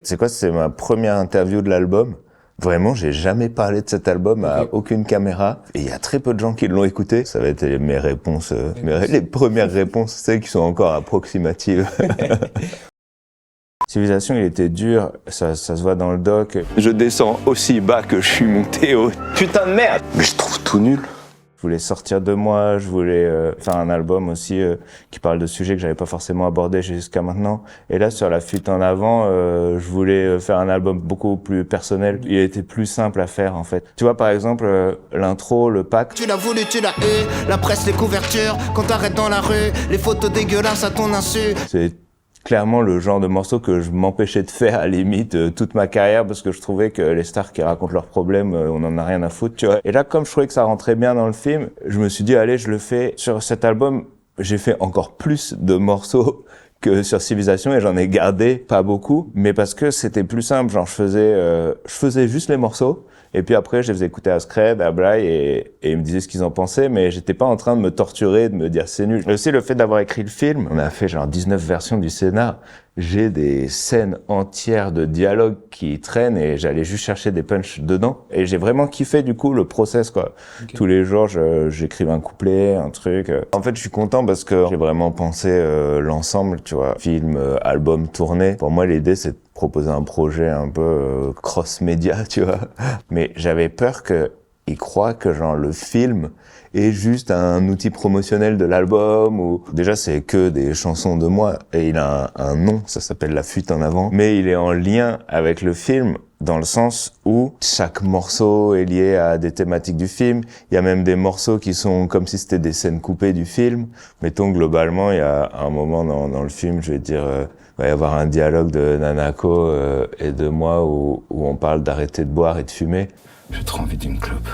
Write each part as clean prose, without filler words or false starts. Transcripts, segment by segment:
C'est quoi, c'est ma première interview de l'album. Vraiment, j'ai jamais parlé de cet album à aucune caméra. Et il y a très peu de gens qui l'ont écouté. Ça va être mes réponses, les premières réponses, celles qui sont encore approximatives. Civilisation, il était dur, ça se voit dans le doc. Je descends aussi bas que je suis monté haut. Putain de merde! Mais je trouve tout nul. Je voulais sortir de moi, je voulais faire un album aussi qui parle de sujets que j'avais pas forcément abordés jusqu'à maintenant. Et là, sur La Fuite en Avant, je voulais faire un album beaucoup plus personnel. Il était plus simple à faire, en fait. Tu vois, par exemple, l'intro, le pack. Tu l'as voulu, tu l'as eu, la presse, les couvertures, quand t'arrêtes dans la rue, les photos dégueulasses à ton insu. C'est clairement le genre de morceau que je m'empêchais de faire à limite toute ma carrière parce que je trouvais que les stars qui racontent leurs problèmes, on en a rien à foutre, tu vois. Et là, comme je trouvais que ça rentrait bien dans le film, je me suis dit, allez, je le fais. Sur cet album, j'ai fait encore plus de morceaux que sur Civilisation et j'en ai gardé pas beaucoup, mais parce que c'était plus simple. Genre, je faisais juste les morceaux. Et puis après, je les faisais écouter à Scred, à Bly, et ils me disaient ce qu'ils en pensaient, mais j'étais pas en train de me torturer, de me dire c'est nul. Et aussi le fait d'avoir écrit le film, on a fait genre 19 versions du scénar. J'ai des scènes entières de dialogue qui traînent et j'allais juste chercher des punchs dedans. Et j'ai vraiment kiffé du coup le process, quoi. Okay. Tous les jours, j'écrivais un couplet, un truc. En fait, je suis content parce que j'ai vraiment pensé l'ensemble, tu vois. Film, album, tournée. Pour moi, l'idée, c'est de proposer un projet un peu cross-média, tu vois. Mais j'avais peur qu'ils croient que genre le film est juste un outil promotionnel de l'album ou déjà c'est que des chansons de moi et il a un nom, ça s'appelle La Fuite en Avant, mais il est en lien avec le film dans le sens où chaque morceau est lié à des thématiques du film. Il y a même des morceaux qui sont comme si c'était des scènes coupées du film. Mettons globalement, il y a un moment dans le film, je vais dire, il va y avoir un dialogue de Nanako et de moi où on parle d'arrêter de boire et de fumer. J'ai trop envie d'une clope.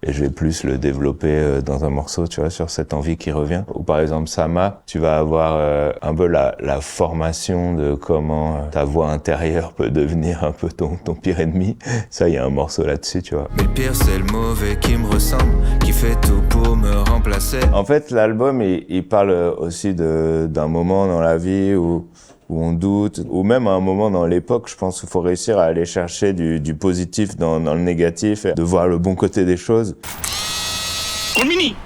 Et je vais plus le développer dans un morceau, tu vois, sur cette envie qui revient. Ou par exemple, Sama, tu vas avoir un peu la formation de comment ta voix intérieure peut devenir un peu ton pire ennemi. Ça, il y a un morceau là-dessus, tu vois. Mais le pire, c'est le mauvais qui me ressemble, qui fait tout pour me remplacer. En fait, l'album, il parle aussi d'un moment dans la vie où on doute, ou même à un moment dans l'époque, je pense qu'il faut réussir à aller chercher du positif dans le négatif, de voir le bon côté des choses. Mini